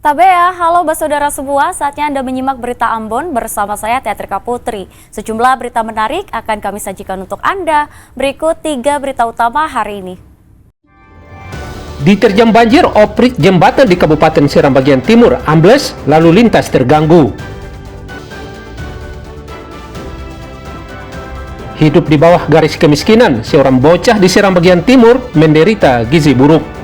Tabea, halo saudara semua, saatnya Anda menyimak berita Ambon bersama saya Teatrika Putri. Sejumlah berita menarik akan kami sajikan untuk Anda. Berikut 3 berita utama hari ini. Diterjang banjir, oprik jembatan di Kabupaten Seram bagian timur ambles, lalu lintas terganggu. Hidup di bawah garis kemiskinan, seorang bocah di Seram bagian timur menderita gizi buruk.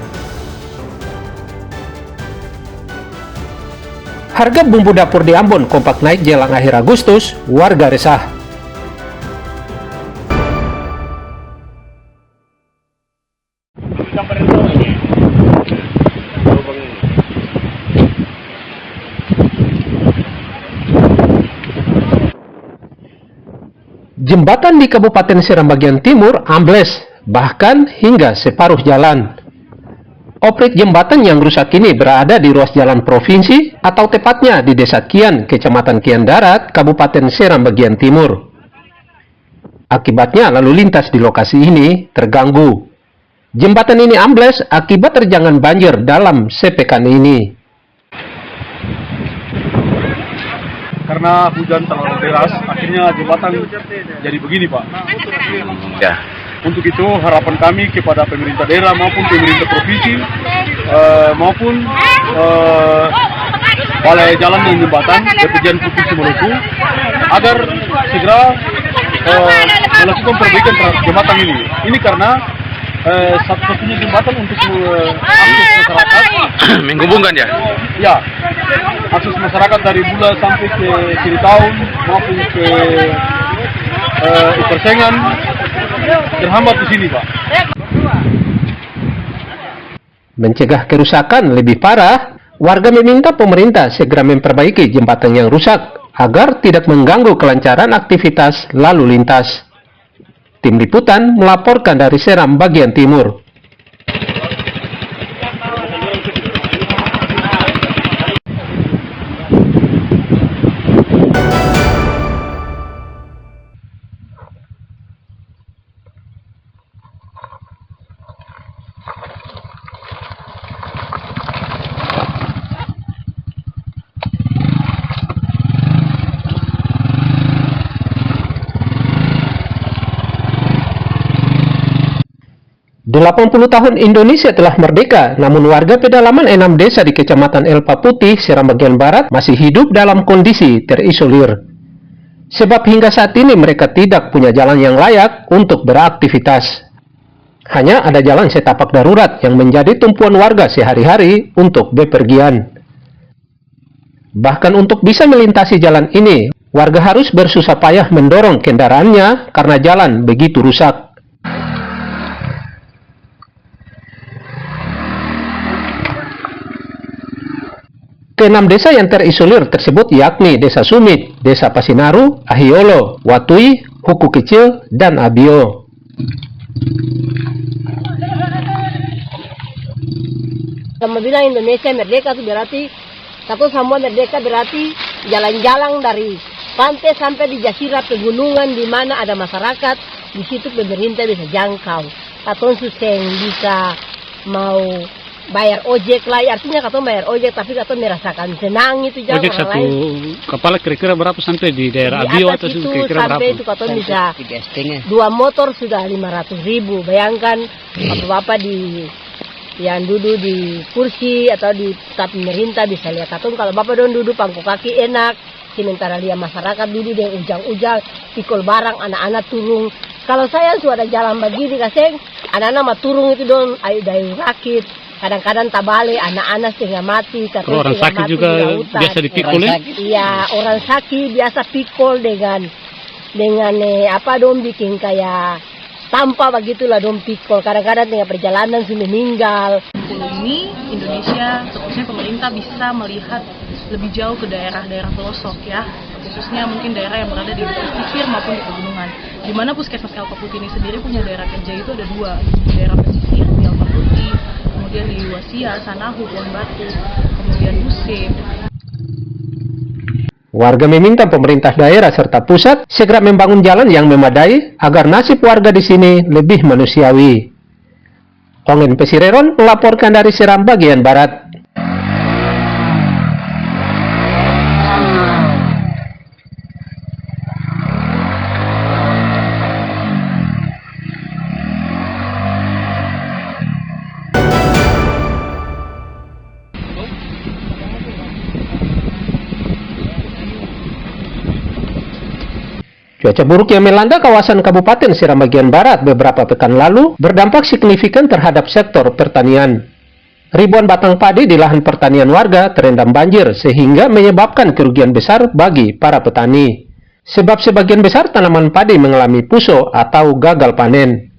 Harga bumbu dapur di Ambon kompak naik jelang akhir Agustus, warga resah. Jembatan di Kabupaten Seram bagian timur ambles, bahkan hingga separuh jalan. Oprik jembatan yang rusak ini berada di ruas jalan provinsi atau tepatnya di Desa Kian, Kecamatan Kian Darat, Kabupaten Seram bagian timur. Akibatnya lalu lintas di lokasi ini terganggu. Jembatan ini ambles akibat terjangan banjir dalam sepekan ini. Karena hujan terlalu deras, akhirnya jembatan jadi begini, Pak. Ya. Untuk itu harapan kami kepada pemerintah daerah maupun pemerintah provinsi maupun Balai Jalan dan Jembatan Bpjs Provinsi Maluku agar segera melakukan perbaikan terhadap jembatan ini. Ini karena satu-satunya jembatan untuk akses masyarakat menghubungkan ya? Ya, akses masyarakat dari Bula sampai ke Cilitaun maupun ke Persengan terhambat di sini, Pak. Mencegah kerusakan lebih parah, warga meminta pemerintah segera memperbaiki jembatan yang rusak agar tidak mengganggu kelancaran aktivitas lalu lintas. Tim Liputan melaporkan dari Seram bagian timur. Delapan 80 tahun Indonesia telah merdeka, namun warga pedalaman 6 desa di Kecamatan Elpa Putih, Seram bagian barat masih hidup dalam kondisi terisolir. Sebab hingga saat ini mereka tidak punya jalan yang layak untuk beraktivitas. Hanya ada jalan setapak darurat yang menjadi tumpuan warga sehari-hari untuk bepergian. Bahkan untuk bisa melintasi jalan ini, warga harus bersusah payah mendorong kendaraannya karena jalan begitu rusak. Keenam desa yang terisolir tersebut yakni Desa Sumit, Desa Pasinaru, Ahiolo, Watui, Huku Kecil, dan Abio. Sama bilang Indonesia merdeka itu berarti satu semua merdeka berarti jalan-jalan dari pantai sampai di Jasira pegunungan di mana ada masyarakat, di situ pemerintah bisa jangkau. Katong suseng bisa mau bayar ojek lah, artinya katong bayar ojek tapi katong merasakan senang itu jangan ojek orang satu lain. kepala kira-kira berapa sampai di daerah Abio atau itu kira-kira sampai berapa? itu katong bisa 2 motor sudah 500.000. Bayangkan bapak-bapak di yang duduk di kursi atau di tempat pemerintah bisa lihat katong kalau bapak don duduk pangku kaki enak, sementara lihat masyarakat duduk dengan ujang-ujang pikul barang, anak-anak turun. Kalau saya sudah ada jalan begini kaseng, anak-anak mah turun itu don ayo dayu rakit. Kadang-kadang tabale anak-anak setengah mati, kalau orang sakit juga biasa dipikul ya? Iya, orang sakit biasa pikul dengan apa dong bikin kayak sampah begitulah dong pikul. Kadang-kadang tengah perjalanan sudah meninggal. Ini Indonesia, seharusnya pemerintah bisa melihat lebih jauh ke daerah-daerah pelosok ya, khususnya mungkin daerah yang berada di pesisir maupun di pegunungan. Di mana Puskesmas Elpa Putih ini sendiri punya daerah kerja itu ada 2, daerah pesisir di Elpa Putih, kemudian di Wasia, Sanahu, Pohon Batu, kemudian Usep. Warga meminta pemerintah daerah serta pusat segera membangun jalan yang memadai agar nasib warga di sini lebih manusiawi. Ongen Pesireron melaporkan dari Seram bagian barat. Cuaca buruk yang melanda kawasan Kabupaten Seram bagian Barat beberapa pekan lalu berdampak signifikan terhadap sektor pertanian. Ribuan batang padi di lahan pertanian warga terendam banjir sehingga menyebabkan kerugian besar bagi para petani. Sebab sebagian besar tanaman padi mengalami puso atau gagal panen.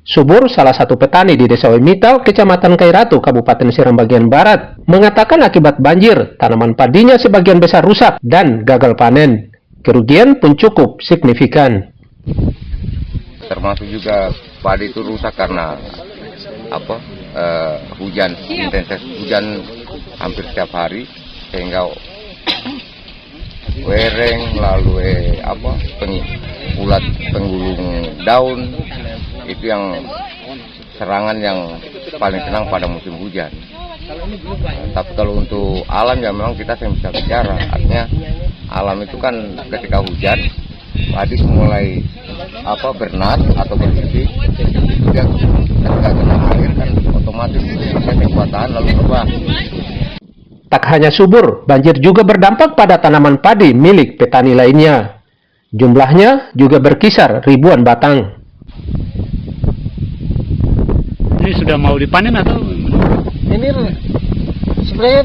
Subur, salah satu petani di Desa Wemital, Kecamatan Kairatu, Kabupaten Seram bagian Barat, mengatakan akibat banjir, tanaman padinya sebagian besar rusak dan gagal panen. Kerugian pun cukup signifikan. Termasuk juga padi itu rusak karena hujan, intensitas hujan hampir setiap hari, sehingga wereng, lalu ulat penggulung daun, itu yang serangan yang paling senang pada musim hujan. Tapi kalau untuk alam ya memang kita sering bisa bicara, artinya alam itu kan ketika hujan padi mulai bernas atau bersih, kemudian ketika kena air kan otomatis proses kekuatan lalu berubah. Tak hanya subur, banjir juga berdampak pada tanaman padi milik petani lainnya. Jumlahnya juga berkisar ribuan batang. Ini sudah mau dipanen atau? Ini sebenarnya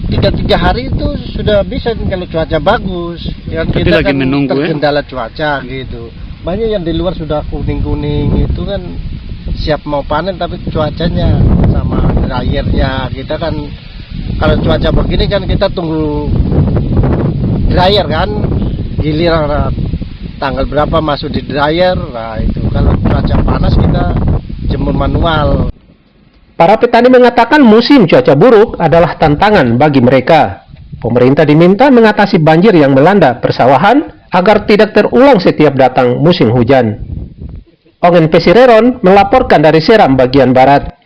3 hari itu sudah bisa kalau cuaca bagus. Yang tapi kita lagi kan menunggu terkendala cuaca gitu. Banyak yang di luar sudah kuning-kuning itu kan siap mau panen, tapi cuacanya sama dryernya kita kan, kalau cuaca begini kan kita tunggu dryer kan, giliran tanggal berapa masuk di dryer. Nah itu kalau cuaca panas kita jemur manual. Para petani mengatakan musim cuaca buruk adalah tantangan bagi mereka. Pemerintah diminta mengatasi banjir yang melanda persawahan agar tidak terulang setiap datang musim hujan. Ongen Pesireron melaporkan dari Seram bagian Barat.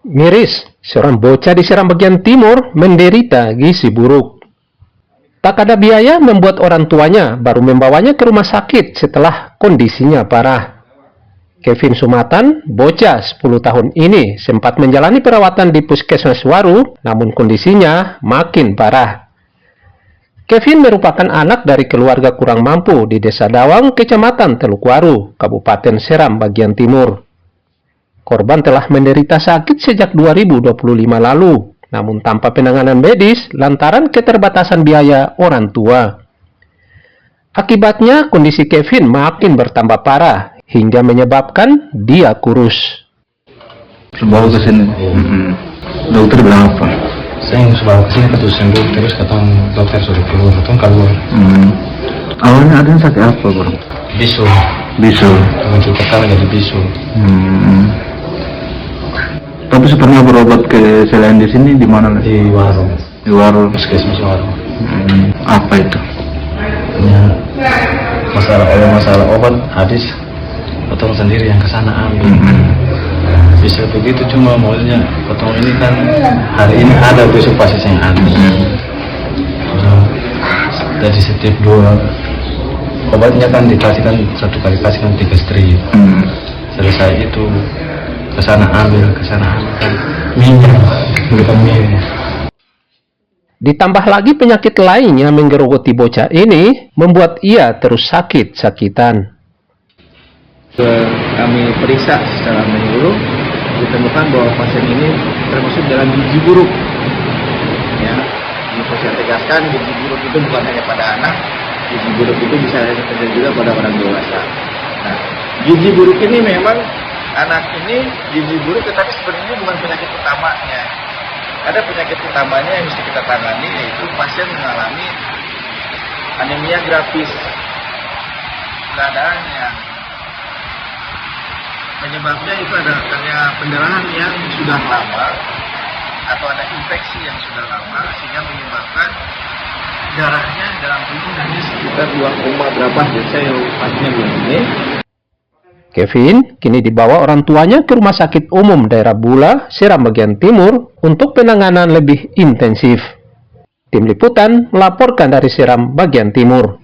Miris, seorang bocah di Seram bagian timur menderita gizi buruk. Tak ada biaya membuat orang tuanya baru membawanya ke rumah sakit setelah kondisinya parah. Kevin Sumatan, bocah 10 tahun ini sempat menjalani perawatan di Puskesmas Waru, namun kondisinya makin parah. Kevin merupakan anak dari keluarga kurang mampu di Desa Dawang, Kecamatan Teluk Waru, Kabupaten Seram bagian timur. Korban telah menderita sakit sejak 2025 lalu, namun tanpa penanganan medis lantaran keterbatasan biaya orang tua. Akibatnya kondisi Kevin makin bertambah parah hingga menyebabkan dia kurus. Bawa ke sini. Dokter bilang apa? Saya yang bawa ke sini terus sembuh, terus ketemu dokter suruh keluar. Awalnya ada yang sakit apa, Bro? Bisul. Muncul kekal jadi bisul. Tapi pernah berobat ke selain di sini di mana? Di warung. Di warung. Puskesmas warung. Apa itu? Ya, masalah obat habis, potong sendiri yang kesana ambil. Bisa begitu, cuma maunya potong ini kan hari ini ada, besok pasti saya habis. Jadi setiap 2 obatnya kan dikasih kan, 1 kali kasih kan 3 strip. Selesai itu kesana ambil kan minyak, bukan minyak. Ditambah lagi penyakit lain yang menggerogoti bocah ini membuat ia terus sakit-sakitan. Kami periksa secara menyeluruh, ditemukan bahwa pasien ini termasuk dalam gizi buruk. Ya, ini saya tegaskan, gizi buruk itu bukan hanya pada anak, gizi buruk itu bisa terjadi juga pada orang dewasa. Nah, gizi buruk ini memang anak ini gizi buruk, tetapi sebenarnya bukan penyakit utamanya. Ada penyakit utamanya yang mesti kita tangani, yaitu pasien mengalami anemia grafis. Keadaannya penyebabnya itu ada karena pendarahan yang sudah lama atau ada infeksi yang sudah lama sehingga menyebabkan darahnya dalam tubuh hanya sekitar 2,8 cc pastinya belum ini. Kevin kini dibawa orang tuanya ke Rumah Sakit Umum Daerah Bula, Seram bagian Timur untuk penanganan lebih intensif. Tim Liputan melaporkan dari Seram bagian Timur.